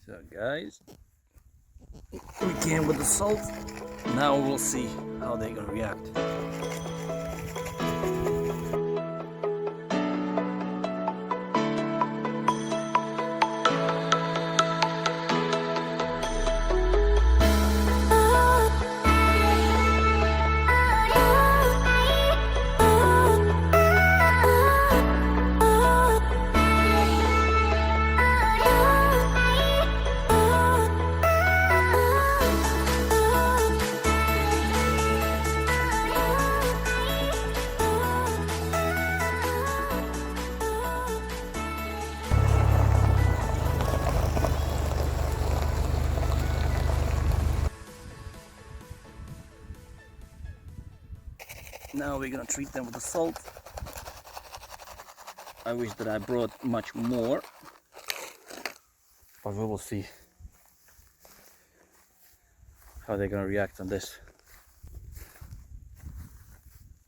So guys, we came with the salt. Now we'll see how they're gonna react. Now we're gonna treat them with the salt. I wish that I brought much more, but we will see how they're gonna react on this.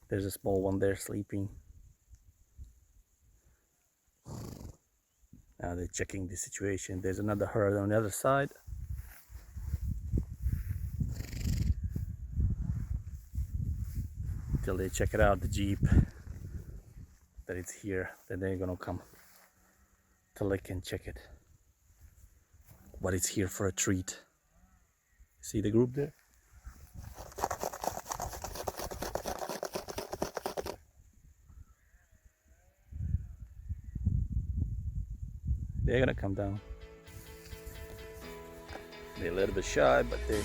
There's a small one there sleeping. Now they're checking the situation. There's another herd on the other side. Till they check it out, the jeep, that it's here, then they're gonna come to lick and check it. But it's here for a treat. See the group there? They're gonna come down. They're a little bit shy, but they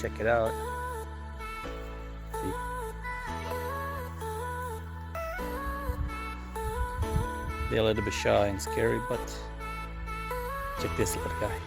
check it out. See? They're a little bit shy and scary, but check this little guy.